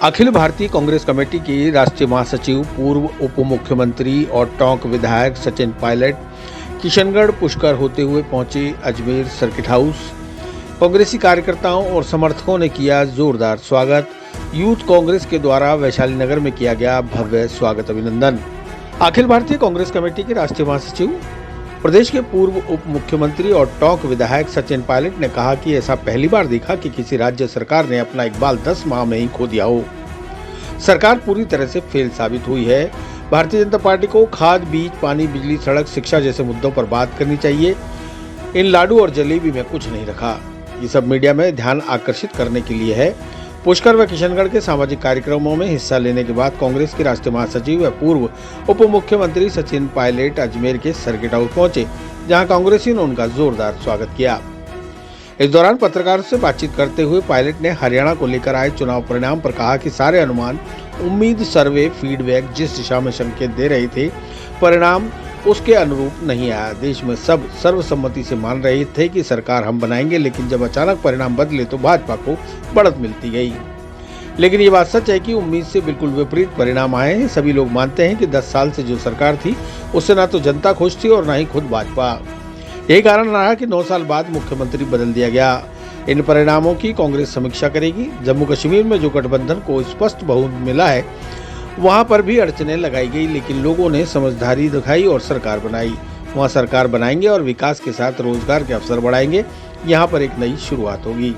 Akhil Bharatiya Congress committee की राष्ट्रीय महासचिव पूर्व उप मुख्यमंत्री और टोंक विधायक सचिन पायलट किशनगढ़ पुष्कर होते हुए पहुंचे अजमेर सर्किट हाउस। कांग्रेसी कार्यकर्ताओं और समर्थकों ने किया जोरदार स्वागत। यूथ कांग्रेस के द्वारा वैशाली नगर में किया गया भव्य स्वागत अभिनंदन। अखिल भारतीय कांग्रेस कमेटी के राष्ट्रीय महासचिव प्रदेश के पूर्व उप मुख्यमंत्री और टोंक विधायक सचिन पायलट ने कहा कि ऐसा पहली बार देखा कि किसी राज्य सरकार ने अपना इकबाल 10 माह में ही खो दिया हो। सरकार पूरी तरह से फेल साबित हुई है। भारतीय जनता पार्टी को खाद, बीज, पानी, बिजली, सड़क, शिक्षा जैसे मुद्दों पर बात करनी चाहिए। इन लाडू और जलेबी में कुछ नहीं रखा। ये सब मीडिया में ध्यान आकर्षित करने के लिए है। पुष्कर व किशनगढ़ के सामाजिक कार्यक्रमों में हिस्सा लेने के बाद कांग्रेस के राष्ट्रीय महासचिव व पूर्व उप मुख्यमंत्री सचिन पायलट अजमेर के सर्किट हाउस पहुंचे, जहां कांग्रेसियों ने उनका जोरदार स्वागत किया। इस दौरान पत्रकारों से बातचीत करते हुए पायलट ने हरियाणा को लेकर आए चुनाव परिणाम पर कहा कि सारे अनुमान, उम्मीद, सर्वे, फीडबैक जिस दिशा में संकेत दे रहे थे, परिणाम उसके अनुरूप नहीं आया। देश में सब सर्वसम्मति से मान रहे थे कि सरकार हम बनाएंगे, लेकिन जब अचानक परिणाम बदले तो भाजपा को बढ़त मिलती गई। लेकिन ये बात सच है कि उम्मीद से बिल्कुल विपरीत परिणाम आए हैं। सभी लोग मानते हैं कि 10 साल से जो सरकार थी उससे ना तो जनता खुश थी और ना ही खुद भाजपा। यही कारण रहा कि 9 साल बाद मुख्यमंत्री बदल दिया गया। इन परिणामों की कांग्रेस समीक्षा करेगी। जम्मू कश्मीर में जो गठबंधन को स्पष्ट बहुमत मिला है, वहां पर भी अड़चनें लगाई गई, लेकिन लोगों ने समझदारी दिखाई और सरकार बनाई। वहां सरकार बनाएंगे और विकास के साथ रोजगार के अवसर बढ़ाएंगे। यहां पर एक नई शुरुआत होगी।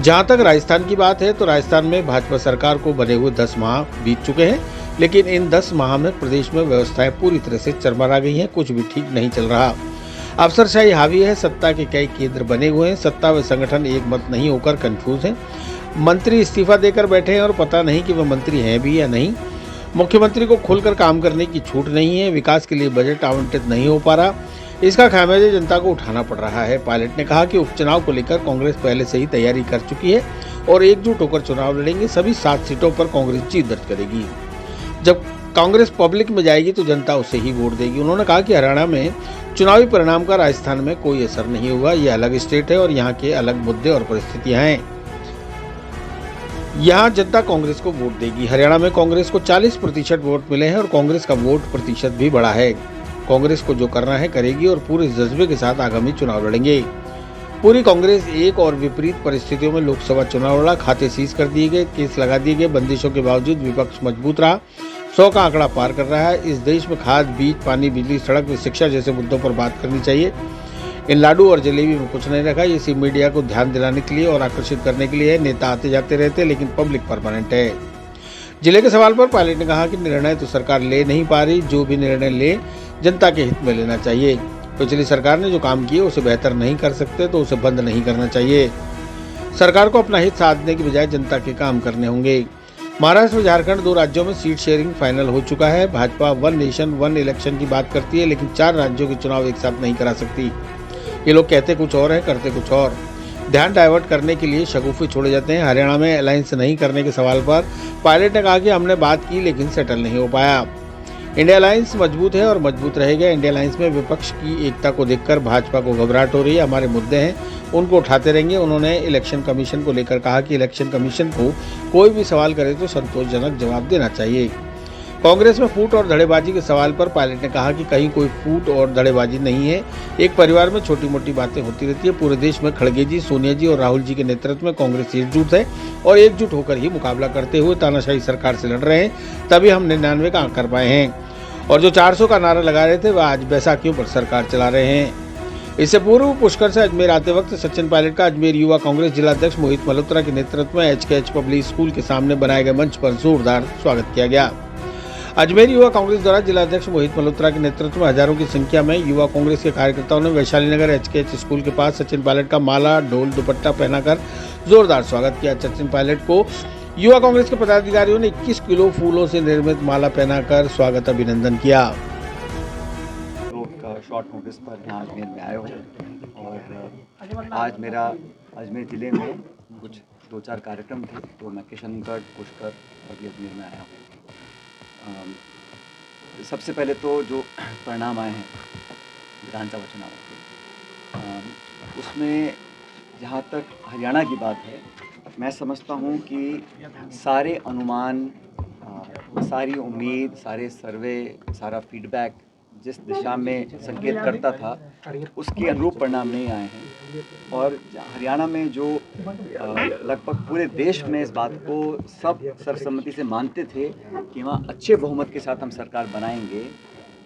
जहां तक राजस्थान की बात है तो राजस्थान में भाजपा सरकार को बने हुए 10 माह बीत चुके हैं, लेकिन इन 10 माह में प्रदेश में व्यवस्थाएं पूरी तरह से चरमरा गई हैं। कुछ भी ठीक नहीं चल रहा। अफसरशाही हावी है। सत्ता के कई केंद्र बने हुए हैं। सत्ता व संगठन एक मत नहीं होकर कंफ्यूज हैं। मंत्री इस्तीफा देकर बैठे हैं और पता नहीं कि वह मंत्री हैं भी या नहीं। मुख्यमंत्री को खुलकर काम करने की छूट नहीं है। विकास के लिए बजट आवंटित नहीं हो पा रहा। इसका खामियाजा जनता को उठाना पड़ रहा है। पायलट ने कहा कि उपचुनाव को लेकर कांग्रेस पहले से ही तैयारी कर चुकी है और एकजुट होकर चुनाव लड़ेंगे। सभी 7 सीटों पर कांग्रेस जीत दर्ज करेगी। जब कांग्रेस पब्लिक में जाएगी तो जनता उसे ही वोट देगी। उन्होंने कहा कि हरियाणा में चुनावी परिणाम का राजस्थान में कोई असर नहीं होगा। यह अलग स्टेट है और यहाँ के अलग मुद्दे और परिस्थितियां हैं। यहाँ जनता कांग्रेस को वोट देगी। हरियाणा में कांग्रेस को 40% वोट मिले हैं और कांग्रेस का वोट प्रतिशत भी बढ़ा है। कांग्रेस को जो करना है करेगी और पूरे जज्बे के साथ आगामी चुनाव लड़ेंगे। पूरी कांग्रेस एक और विपरीत परिस्थितियों में लोकसभा चुनाव लड़ा। खाते सीज कर दिए गए, केस लगा दिए गए। बंदिशों के बावजूद विपक्ष मजबूत रहा। 100 का आंकड़ा पार कर रहा है। इस देश में खाद, बीज, पानी, बिजली, सड़क व शिक्षा जैसे मुद्दों पर बात करनी चाहिए। इन लाडू और जलेबी में कुछ नहीं रखा। ये सिर्फ मीडिया को ध्यान दिलाने के लिए और आकर्षित करने के लिए है। नेता आते जाते रहते, लेकिन पब्लिक परमानेंट है। जिले के सवाल पर पायलट ने कहा कि निर्णय तो सरकार ले नहीं पा रही। जो भी निर्णय ले जनता के हित में लेना चाहिए। पिछली सरकार ने जो काम किए उसे बेहतर नहीं कर सकते तो उसे बंद नहीं करना चाहिए। सरकार को अपना हित साधने की बजाय जनता के काम करने होंगे। महाराष्ट्र और झारखंड 2 राज्यों में सीट शेयरिंग फाइनल हो चुका है। भाजपा 1 नेशन 1 इलेक्शन की बात करती है, लेकिन 4 राज्यों के चुनाव एक साथ नहीं करा सकती। ये लोग कहते कुछ और है, करते कुछ और। ध्यान डाइवर्ट करने के लिए शगुफे छोड़े जाते हैं। हरियाणा में अलायंस नहीं करने के सवाल पर पायलट ने कहा कि हमने बात की लेकिन सेटल नहीं हो पाया। इंडिया अलायंस मजबूत है और मजबूत रहेगा। इंडिया अलायंस में विपक्ष की एकता को देखकर भाजपा को घबराहट हो रही है। हमारे मुद्दे हैं, उनको उठाते रहेंगे। उन्होंने इलेक्शन कमीशन को लेकर कहा कि इलेक्शन कमीशन को कोई भी सवाल करे तो संतोषजनक जवाब देना चाहिए। कांग्रेस में फूट और धड़ेबाजी के सवाल पर पायलट ने कहा कि कहीं कोई फूट और धड़ेबाजी नहीं है। एक परिवार में छोटी मोटी बातें होती रहती है। पूरे देश में खड़गे जी, सोनिया जी और राहुल जी के नेतृत्व में कांग्रेस एकजुट है और एकजुट होकर ही मुकाबला करते हुए तानाशाही सरकार से लड़ रहे हैं। तभी हम 99 का आंक कर पाए हैं और जो 400 का नारा लगा रहे थे वह आज बैसाखियों पर सरकार चला रहे हैं। इससे पूर्व पुष्कर से अजमेर आते वक्त सचिन पायलट का अजमेर युवा कांग्रेस जिलाध्यक्ष मोहित मल्होत्रा के नेतृत्व में HKH पब्लिक स्कूल के सामने बनाए गए मंच पर जोरदार स्वागत किया गया। अजमेर युवा कांग्रेस द्वारा जिलाध्यक्ष मोहित मल्होत्रा के नेतृत्व में हजारों की संख्या में युवा कांग्रेस के कार्यकर्ताओं ने वैशाली नगर HKH स्कूल के पास सचिन पायलट का माला, ढोल, दुपट्टा पहनाकर जोरदार स्वागत किया। सचिन पायलट को युवा कांग्रेस के पदाधिकारियों ने 21 किलो फूलों से निर्मित माला पहनाकर स्वागत अभिनंदन किया। शॉर्ट नोटिस पर यहाँ अजमेर में आए हो और आज मेरा अजमेर ज़िले में कुछ 2-4 कार्यक्रम थे, तो मैं किशनगढ़, पुष्कर और भी अजमेर में आया हूँ। सबसे पहले तो जो परिणाम आए हैं विधानसभा चुनाव के, उसमें जहाँ तक हरियाणा की बात है मैं समझता हूँ कि सारे अनुमान, सारी उम्मीद, सारे सर्वे, सारा फीडबैक जिस दिशा में संकेत करता था उसके अनुरूप परिणाम नहीं आए हैं। और हरियाणा में जो लगभग पूरे देश में इस बात को सब सर्वसम्मति से मानते थे कि वहाँ अच्छे बहुमत के साथ हम सरकार बनाएंगे,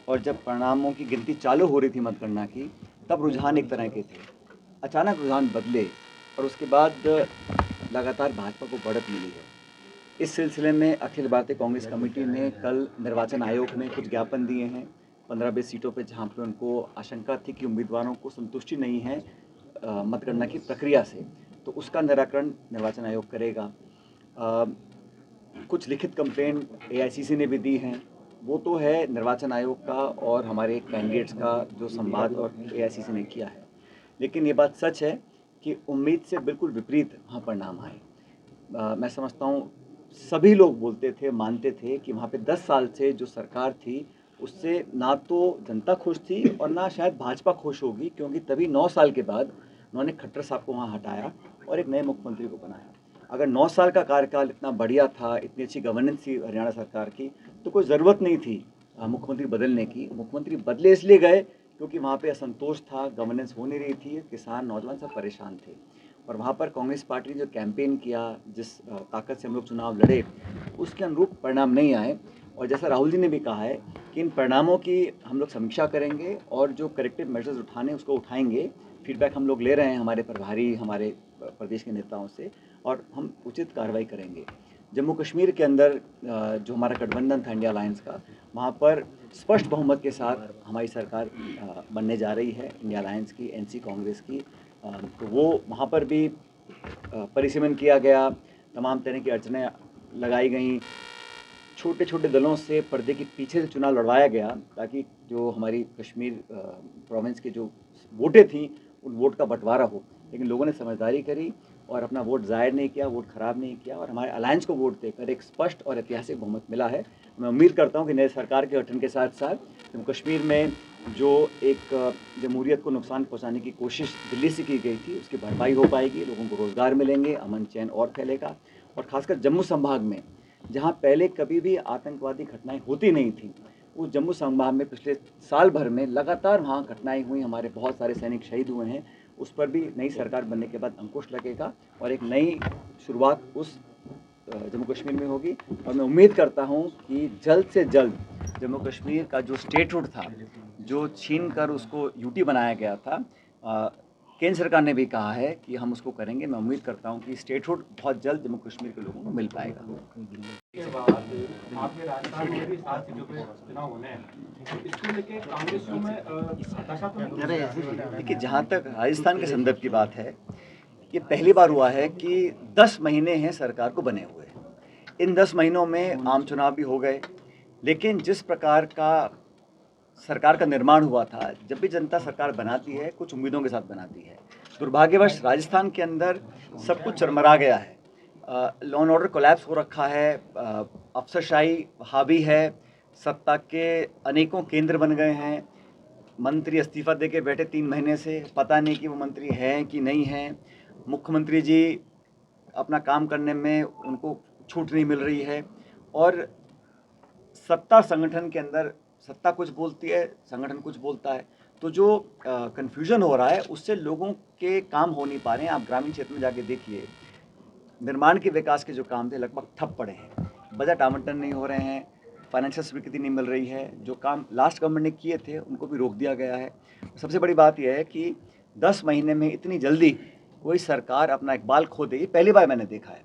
और जब परिणामों की गिनती चालू हो रही थी मतगणना की, तब रुझान एक तरह के थे। अचानक रुझान बदले और उसके बाद लगातार भाजपा को बढ़त मिली है। इस सिलसिले में अखिल भारतीय कांग्रेस कमेटी ने कल निर्वाचन आयोग में कुछ ज्ञापन दिए हैं 15-20 सीटों पर, जहां पर उनको आशंका थी कि उम्मीदवारों को संतुष्टि नहीं है मतगणना की प्रक्रिया से, तो उसका निराकरण निर्वाचन आयोग करेगा। कुछ लिखित कंप्लेंट AICC ने भी दी हैं, वो तो है निर्वाचन आयोग का और हमारे कैंडिडेट्स का जो संवाद और AICC ने किया है। लेकिन ये बात सच है कि उम्मीद से बिल्कुल विपरीत वहाँ परिणाम आए। मैं समझता हूँ सभी लोग बोलते थे, मानते थे कि वहाँ पे 10 साल से जो सरकार थी उससे ना तो जनता खुश थी और ना शायद भाजपा खुश होगी, क्योंकि तभी 9 साल के बाद उन्होंने खट्टर साहब को वहाँ हटाया और एक नए मुख्यमंत्री को बनाया। अगर 9 साल का कार्यकाल इतना बढ़िया था, इतनी अच्छी गवर्नेंस थी हरियाणा सरकार की, तो कोई ज़रूरत नहीं थी मुख्यमंत्री बदलने की। मुख्यमंत्री बदले इसलिए गए क्योंकि वहाँ पे असंतोष था, गवर्नेंस हो नहीं रही थी, किसान, नौजवान सब परेशान थे। और वहाँ पर कांग्रेस पार्टी ने जो कैंपेन किया, जिस ताकत से हम लोग चुनाव लड़े, उसके अनुरूप परिणाम नहीं आए। और जैसा राहुल जी ने भी कहा है कि इन परिणामों की हम लोग समीक्षा करेंगे और जो करेक्टिव मेजर्स उठाने उसको उठाएंगे। फीडबैक हम लोग ले रहे हैं हमारे प्रभारी, हमारे प्रदेश के नेताओं से, और हम उचित कार्रवाई करेंगे। जम्मू कश्मीर के अंदर जो हमारा गठबंधन था इंडिया अलायंस का, वहाँ पर स्पष्ट बहुमत के साथ हमारी सरकार बनने जा रही है, इंडिया अलायंस की, NC कांग्रेस की। तो वो वहाँ पर भी परिसीमन किया गया, तमाम तरह की अड़चनें लगाई गई, छोटे छोटे दलों से पर्दे के पीछे से चुनाव लड़वाया गया ताकि जो हमारी कश्मीर प्रोविंस के जो वोटें थी उन वोट का बंटवारा हो। लेकिन लोगों ने समझदारी करी और अपना वोट ज़ाहिर नहीं किया, वोट ख़राब नहीं किया, और हमारे अलायंस को वोट देकर एक स्पष्ट और ऐतिहासिक बहुमत मिला है। मैं उम्मीद करता हूं कि नए सरकार के गठन के साथ साथ जम्मू कश्मीर में जो एक जमहूरियत को नुकसान पहुंचाने की कोशिश दिल्ली से की गई थी उसकी भरपाई हो पाएगी, लोगों को रोज़गार मिलेंगे, अमन चैन और फैलेगा। और ख़ासकर जम्मू संभाग में, जहाँ पहले कभी भी आतंकवादी घटनाएं होती नहीं थी, उस जम्मू संभाग में पिछले साल भर में लगातार वहाँ घटनाएं हुई, हमारे बहुत सारे सैनिक शहीद हुए हैं। उस पर भी नई सरकार बनने के बाद अंकुश लगेगा और एक नई शुरुआत उस जम्मू कश्मीर में होगी। और मैं उम्मीद करता हूं कि जल्द से जल्द जम्मू कश्मीर का जो स्टेटहुड था, जो छीन कर उसको यूटी बनाया गया था, केंद्र सरकार ने भी कहा है कि हम उसको करेंगे। मैं उम्मीद करता हूं कि स्टेटहुड बहुत जल्द जम्मू कश्मीर के लोगों को मिल पाएगा। आपके राजस्थान में भी 7 सीटों पे चुनाव होने हैं, इसको लेके कांग्रेसियों में हताशा तो नहीं? देखिए, जहाँ तक राजस्थान के संदर्भ की बात है, ये पहली बार हुआ है कि 10 महीने हैं सरकार को बने हुए। इन 10 महीनों में आम चुनाव भी हो गए, लेकिन जिस प्रकार का सरकार का निर्माण हुआ था, जब भी जनता सरकार बनाती है कुछ उम्मीदों के साथ बनाती है। दुर्भाग्यवश राजस्थान के अंदर सब कुछ चरमरा गया है, लॉ एंड ऑर्डर कोलैप्स हो रखा है, अफसरशाही हावी है, सत्ता के अनेकों केंद्र बन गए हैं, मंत्री इस्तीफा दे के बैठे 3 महीने से, पता नहीं कि वो मंत्री हैं कि नहीं हैं, मुख्यमंत्री जी अपना काम करने में उनको छूट नहीं मिल रही है, और सत्ता संगठन के अंदर सत्ता कुछ बोलती है, संगठन कुछ बोलता है। तो जो कन्फ्यूजन हो रहा है उससे लोगों के काम हो नहीं पा रहे हैं। आप ग्रामीण क्षेत्र में जाके देखिए, निर्माण के विकास के जो काम थे लगभग ठप पड़े हैं, बजट आवंटन नहीं हो रहे हैं, फाइनेंशियल स्वीकृति नहीं मिल रही है, जो काम लास्ट गवर्नमेंट ने किए थे उनको भी रोक दिया गया है। सबसे बड़ी बात यह है कि 10 महीने में इतनी जल्दी कोई सरकार अपना इकबाल खो दे, पहली बार मैंने देखा है,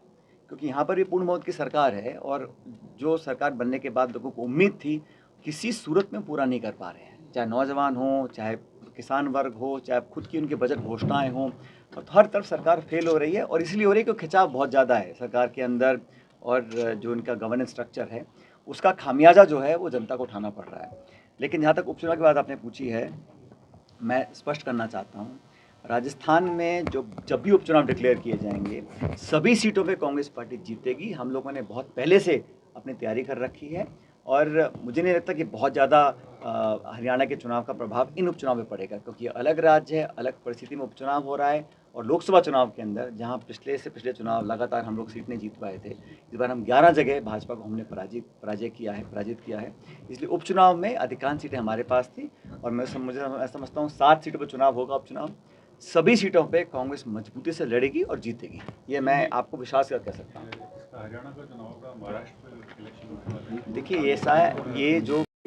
क्योंकि यहाँ पर भी पूर्ण बहुमत की सरकार है और जो सरकार बनने के बाद लोगों को उम्मीद थी किसी सूरत में पूरा नहीं कर पा रहे हैं, चाहे नौजवान हो, चाहे किसान वर्ग हो, चाहे खुद की उनकी बजट घोषणाएं हों, और हर तरफ सरकार फेल हो रही है। और इसलिए हो रही है क्योंकि खिंचाव बहुत ज़्यादा है सरकार के अंदर, और जो इनका गवर्नेंस स्ट्रक्चर है उसका खामियाजा जो है वो जनता को उठाना पड़ रहा है। लेकिन जहाँ तक उपचुनाव की बात आपने पूछी है, मैं स्पष्ट करना चाहता हूँ, राजस्थान में जब भी उपचुनाव डिक्लेयर किए जाएंगे सभी सीटों पे कांग्रेस पार्टी जीतेगी। हम लोगों ने बहुत पहले से अपनी तैयारी कर रखी है और मुझे नहीं लगता कि बहुत ज़्यादा हरियाणा के चुनाव का प्रभाव इन उपचुनाव में पड़ेगा, क्योंकि अलग राज्य है, अलग परिस्थिति में उपचुनाव हो रहा है और लोकसभा चुनाव के अंदर जहां पिछले चुनाव लगातार हम लोग सीट नहीं जीत पाए थे, इस बार हम 11 जगह भाजपा को हमने पराजित किया है। इसलिए उपचुनाव में अधिकांश सीटें हमारे पास थी और मैं समझता हूँ 7 सीटों पर चुनाव होगा उपचुनाव। सभी सीटों पे कांग्रेस मजबूती से लड़ेगी और जीतेगी, ये मैं आपको विश्वास कर कह सकता हूँ। हरियाणा का चुनाव का महाराष्ट्र में इलेक्शन देखिए ऐसा है,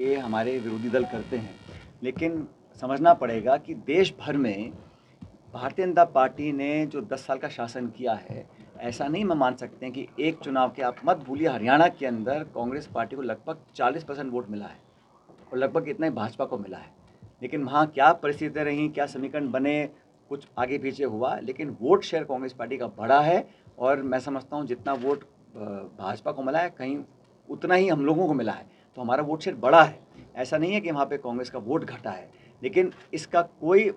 ये हमारे विरोधी दल करते हैं, लेकिन समझना पड़ेगा कि देश भर में भारतीय जनता पार्टी ने जो 10 साल का शासन किया है, ऐसा नहीं मैं मान सकते हैं कि एक चुनाव के, आप मत भूलिए हरियाणा के अंदर कांग्रेस पार्टी को लगभग 40% वोट मिला है और लगभग इतना ही भाजपा को मिला है। लेकिन वहाँ क्या परिस्थितियाँ रहीं, क्या समीकरण बने, कुछ आगे पीछे हुआ, लेकिन वोट शेयर कांग्रेस पार्टी का बड़ा है और मैं समझता हूँ जितना वोट भाजपा को मिला है कहीं उतना ही हम लोगों को मिला है, तो हमारा वोट शेयर बड़ा है। ऐसा नहीं है कि वहाँ पे कांग्रेस का वोट घटा है, लेकिन इसका कोई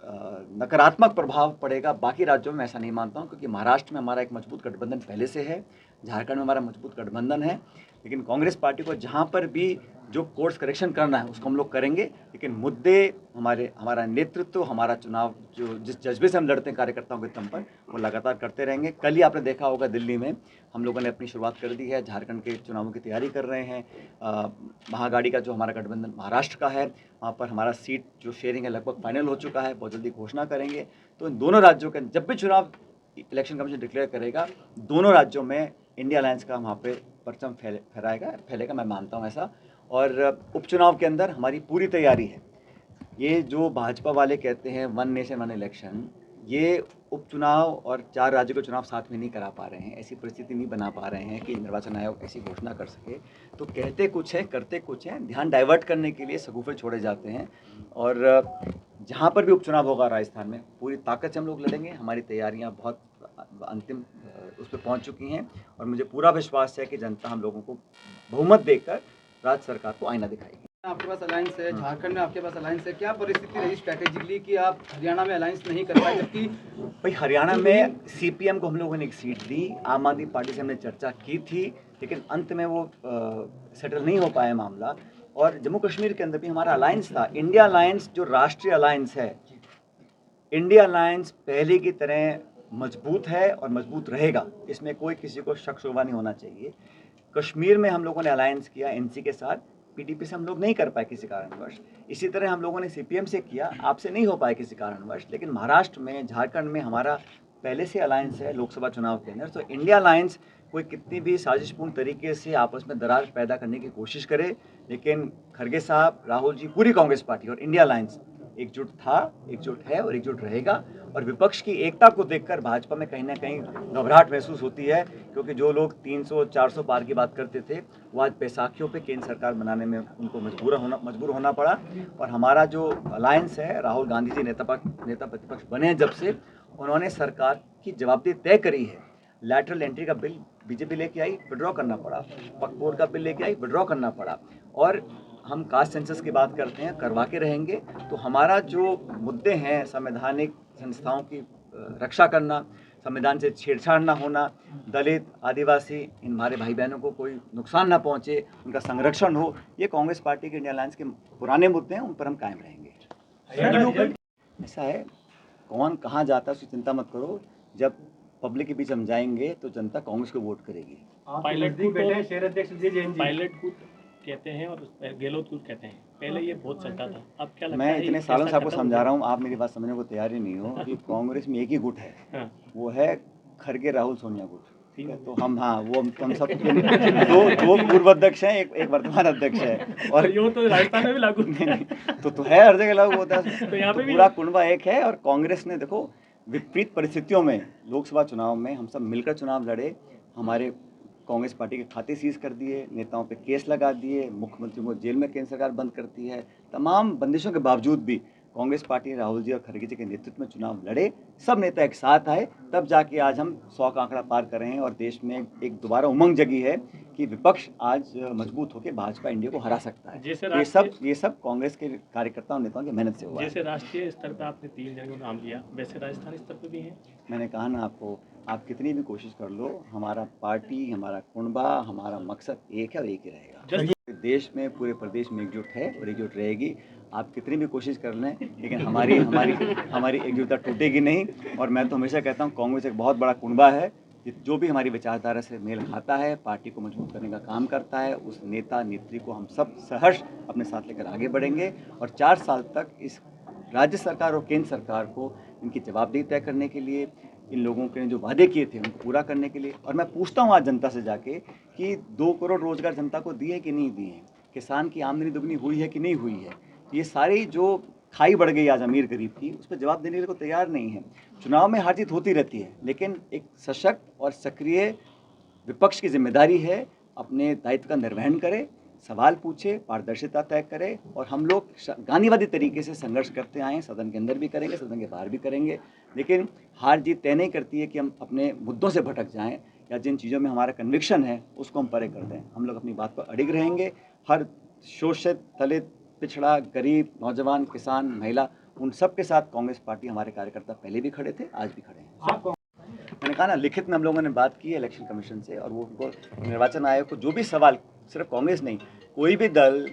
नकारात्मक प्रभाव पड़ेगा बाकी राज्यों में, ऐसा नहीं मानता हूँ, क्योंकि महाराष्ट्र में हमारा एक मजबूत गठबंधन पहले से है, झारखंड में हमारा मजबूत गठबंधन है। लेकिन कांग्रेस पार्टी को जहाँ पर भी जो कोर्स करेक्शन करना है उसको हम लोग करेंगे, लेकिन मुद्दे हमारा नेतृत्व, हमारा चुनाव जो जिस जज्बे से हम लड़ते हैं कार्यकर्ताओं के दम पर, वो लगातार करते रहेंगे। कल ही आपने देखा होगा दिल्ली में हम लोगों ने अपनी शुरुआत कर दी है, झारखंड के चुनावों की तैयारी कर रहे हैं। महागाड़ी का जो हमारा गठबंधन महाराष्ट्र का है, वहाँ पर हमारा सीट जो शेयरिंग है लगभग फाइनल हो चुका है, बहुत जल्दी घोषणा करेंगे। तो इन दोनों राज्यों के जब भी चुनाव इलेक्शन कमीशन डिक्लेयर करेगा, दोनों राज्यों में इंडिया अलायंस का वहाँ पे परचम फैलेगा, मैं मानता हूँ ऐसा। और उपचुनाव के अंदर हमारी पूरी तैयारी है। ये जो भाजपा वाले कहते हैं वन नेशन वन इलेक्शन, ये उपचुनाव और 4 राज्यों के चुनाव साथ में नहीं करा पा रहे हैं, ऐसी परिस्थिति नहीं बना पा रहे हैं कि निर्वाचन आयोग ऐसी घोषणा कर सके। तो कहते कुछ है करते कुछ हैं, ध्यान डाइवर्ट करने के लिए सगुफे छोड़े जाते हैं। और जहाँ पर भी उपचुनाव होगा राजस्थान में पूरी ताकत से हम लोग लड़ेंगे। हमारी तैयारियाँ बहुत अंतिम उस पर पहुँच चुकी हैं और मुझे पूरा विश्वास है कि जनता हम लोगों को बहुमत देकर राज्य सरकार को आईना दिखाएगी। आपके पास अलायंस है, झारखंड में आपके पास अलायंस है, क्या परिस्थिति रही स्ट्रैटेजिकली कि आप हरियाणा में अलायंस नहीं कर पाए? जबकि भाई हरियाणा में सीपीएम को हम लोगों ने एक सीट दी, आम आदमी पार्टी से हमने चर्चा की थी, लेकिन अंत में वो सेटल नहीं हो पाया मामला। और जम्मू कश्मीर के अंदर भी हमारा अलायंस था, इंडिया अलायंस जो राष्ट्रीय अलायंस है, इंडिया अलायंस पहले की तरह मजबूत है और मजबूत रहेगा, इसमें कोई किसी को शक शुबा नहीं होना चाहिए। कश्मीर में हम लोगों ने अलायंस किया एनसी के साथ, पीडीपी से हम लोग नहीं कर पाए किसी कारणवश। इसी तरह हम लोगों ने सीपीएम से किया, आपसे नहीं हो पाए किसी कारणवश। लेकिन महाराष्ट्र में, झारखंड में हमारा पहले से अलायंस है लोकसभा चुनाव के अंदर। तो इंडिया अलायंस कोई कितनी भी साजिशपूर्ण तरीके से आपस में दरार पैदा करने की कोशिश करे, लेकिन खड़गे साहब, राहुल जी, पूरी कांग्रेस पार्टी और इंडिया अलायंस एकजुट था, एकजुट है और एकजुट रहेगा। और विपक्ष की एकता को देखकर भाजपा में कहीं ना कहीं घबराहट महसूस होती है, क्योंकि जो लोग 300-400 पार की बात करते थे, वो आज बैसाखियों पे केंद्र सरकार बनाने में उनको मजबूर होना पड़ा। और हमारा जो अलायंस है, राहुल गांधी जी नेता प्रतिपक्ष बने हैं जब से, उन्होंने सरकार की जवाबदेही तय करी है। लैटरल एंट्री का बिल बीजेपी लेके आई, विड्रॉ करना पड़ा। वक्फ बोर्ड का बिल लेके आई, विड्रॉ करना पड़ा। और हम कास्ट सेंसस की बात करते हैं, करवा के रहेंगे। तो हमारा जो मुद्दे हैं, संवैधानिक संस्थाओं की रक्षा करना, संविधान से छेड़छाड़ ना होना, दलित, आदिवासी, इन हमारे भाई बहनों को कोई नुकसान ना पहुंचे, उनका संरक्षण हो, ये कांग्रेस पार्टी के इंडिया अलायंस के पुराने मुद्दे हैं, उन पर हम कायम रहेंगे। ऐसा है, कौन कहाँ जाता है उसकी चिंता मत करो। जब पब्लिक के बीच हम जाएंगे तो जनता कांग्रेस को वोट करेगी। पायलट बैठे शहर अध्यक्ष पायलट कूट कहते हैं और गहलोत कूट कहते हैं, पहले ये बहुत चलता था, अब क्या लगता है? मैं इतने सालों से आपको समझा रहा हूँ, आप मेरी बात समझने को तैयार ही नहीं हो कि कांग्रेस में एक ही गुट है, हाँ। वो है खड़गे राहुल सोनिया गुट। ठीक है, तो हम वो हम सब दो पूर्व अध्यक्ष हैं, एक वर्तमान अध्यक्ष है। और यो तो राजस्थान में भी लागू तो है, हर जगह लागू होता है। तो यहाँ पे भी पूरा कुनबा एक है। और कांग्रेस ने देखो विपरीत परिस्थितियों में लोकसभा चुनाव में हम सब मिलकर चुनाव लड़े, हमारे कांग्रेस पार्टी के खाते सीज कर दिए, नेताओं पे केस लगा दिए, मुख्यमंत्री को जेल में केंद्र सरकार बंद करती है। तमाम बंदिशों के बावजूद भी कांग्रेस पार्टी राहुल जी और खड़गे जी के नेतृत्व में चुनाव लड़े, सब नेता एक साथ आए, तब जाके आज हम 100 का आंकड़ा पार कर रहे हैं और देश में एक दोबारा उमंग जगी है कि विपक्ष आज मजबूत होकर भाजपा इंडिया को हरा सकता है। ये सब कांग्रेस के कार्यकर्ताओं नेताओं की मेहनत से हुआ है। जैसे राष्ट्रीय स्तर पर आपने 3 जगहों का नाम लिया, वैसे राजस्थानी स्तर पर भी है। मैंने कहा ना आपको, आप कितनी भी कोशिश कर लो, हमारा पार्टी, हमारा कुनबा, हमारा मकसद एक है और एक ही रहेगा। देश में, पूरे प्रदेश में एकजुट है और एकजुट रहेगी। आप कितनी भी कोशिश कर लें, लेकिन हमारी एकजुटता टूटेगी नहीं। और मैं तो हमेशा कहता हूँ कांग्रेस एक बहुत बड़ा कुनबा है, जो भी हमारी विचारधारा से मेल खाता है, पार्टी को मजबूत करने का काम करता है, उस नेता नेत्री को हम सब सहर्ष अपने साथ लेकर आगे बढ़ेंगे। और 4 साल तक इस राज्य सरकार और केंद्र सरकार को इनकी जवाबदेही तय करने के लिए, इन लोगों के जो वादे किए थे उनको पूरा करने के लिए। और मैं पूछता हूँ आज जनता से जाके कि 2 करोड़ रोजगार जनता को दिए कि नहीं दिए, किसान की आमदनी दुगनी हुई है कि नहीं हुई है, ये सारी जो खाई बढ़ गई आज अमीर गरीब की, उस पर जवाब देने के लिए को तैयार नहीं है। चुनाव में हार जीत होती रहती है, लेकिन एक सशक्त और सक्रिय विपक्ष की जिम्मेदारी है अपने दायित्व का निर्वहन करे, सवाल पूछे, पारदर्शिता तय करे। और हम लोग गांधीवादी तरीके से संघर्ष करते आए, सदन के अंदर भी करेंगे, सदन के बाहर भी करेंगे। लेकिन हार जीत तय नहीं करती है कि हम अपने मुद्दों से भटक जाएं या जिन चीज़ों में हमारा कन्विक्शन है उसको हम परे कर दें। हम लोग अपनी बात पर अडिग रहेंगे। हर शोषित, दलित, पिछड़ा, गरीब, नौजवान, किसान, महिला, उन सब के साथ कांग्रेस पार्टी, हमारे कार्यकर्ता पहले भी खड़े थे, आज भी खड़े हैं। मैंने कहा ना, लिखित में हम लोगों ने बात की है इलेक्शन कमीशन से, और वो उनको निर्वाचन आयोग को जो भी सवाल, सिर्फ कांग्रेस नहीं, कोई भी दल,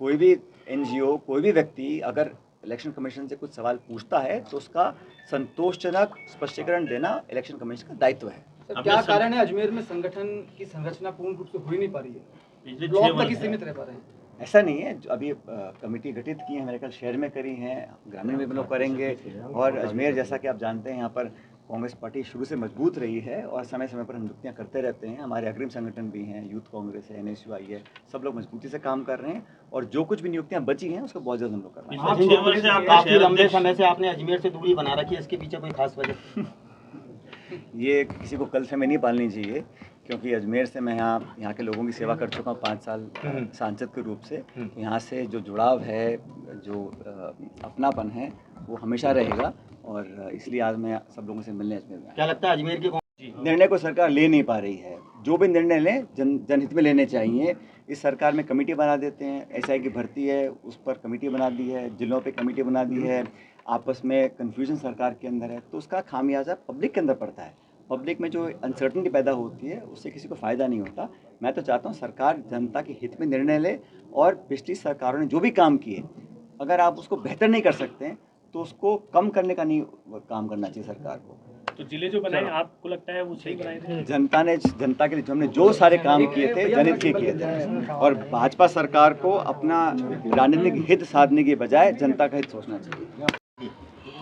कोई भी NGO, कोई भी व्यक्ति अगर इलेक्शन कमीशन से कुछ सवाल पूछता है तो उसका संतोषजनक स्पष्टीकरण देना इलेक्शन कमीशन का दायित्व है। सर, क्या कारण है अजमेर में संगठन की संरचना पूर्ण रूप से हो ही नहीं पा रही है, ब्लॉक तक ही सीमित रह पा रहे हैं? ऐसा नहीं है, अभी कमेटी गठित की है, मेरे ख्याल शहर में करी हैं, ग्रामीण में भी लोग करेंगे। और अजमेर, जैसा कि आप जानते हैं, यहाँ पर कांग्रेस पार्टी शुरू से मजबूत रही है और समय समय पर हम नियुक्तियाँ करते रहते हैं। हमारे अग्रिम संगठन भी हैं, यूथ कांग्रेस है, NSUI है, सब लोग मजबूती से काम कर रहे हैं। और जो कुछ भी नियुक्तियाँ बची हैं उसको बहुत जल्द हम लोग कर रहे हैं। काफी लंबे समय से आपने अजमेर से दूरी बना रखी है, इसके पीछे कोई खास वजह? ये किसी को कल फहमी नहीं पालनी चाहिए, क्योंकि अजमेर से मैं यहाँ के लोगों की सेवा कर चुका हूँ 5 साल सांसद के रूप से। यहाँ से जो जुड़ाव है, जो अपनापन है, वो हमेशा रहेगा। और इसलिए आज मैं सब लोगों से मिलने अजमेर में। क्या लगता है अजमेर के निर्णय को सरकार ले नहीं पा रही है? जो भी निर्णय लें जनहित में लेने चाहिए। इस सरकार में कमेटी बना देते हैं, SI की भर्ती है उस पर कमेटी बना दी है, जिलों पे कमेटी बना दी है, आपस में कन्फ्यूजन सरकार के अंदर है, तो उसका खामियाजा पब्लिक के अंदर पड़ता है। पब्लिक में जो अनसर्टनिटी पैदा होती है उससे किसी को फ़ायदा नहीं होता। मैं तो चाहता हूँ सरकार जनता के हित में निर्णय ले, और पिछली सरकारों ने जो भी काम किए, अगर आप उसको बेहतर नहीं कर सकते हैं तो उसको कम करने का नहीं काम करना चाहिए सरकार को। तो जिले जो बनाए, आपको लगता है वो सही बनाए थे? जनता के लिए हमने जो सारे काम किए थे, जनहित के किए थे। और भाजपा सरकार को अपना राजनीतिक हित साधने के बजाय जनता का हित सोचना चाहिए।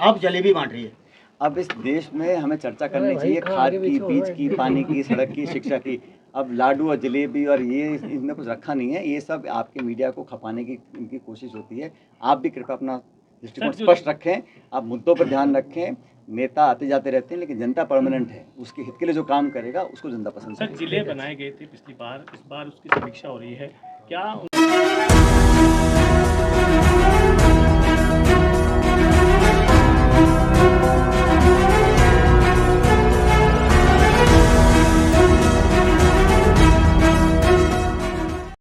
अब जलेबी बांट रही है। अब इस देश में हमें चर्चा करनी चाहिए खाद की, बीज की, पानी की, सड़क की, शिक्षा की। अब लाडू और जलेबी और ये इसमें कुछ रखा नहीं है, ये सब आपके मीडिया को खपाने की इनकी कोशिश होती है। आप भी कृपया अपना दृष्टिकोण स्पष्ट रखें, आप मुद्दों पर ध्यान रखें। नेता आते जाते रहते हैं, लेकिन जनता परमानेंट है, उसके हित के लिए जो काम करेगा उसको जनता पसंद करेगी। सर, जिले बनाए गए थे पिछली बार, इस बार उसकी समीक्षा हो रही है, क्या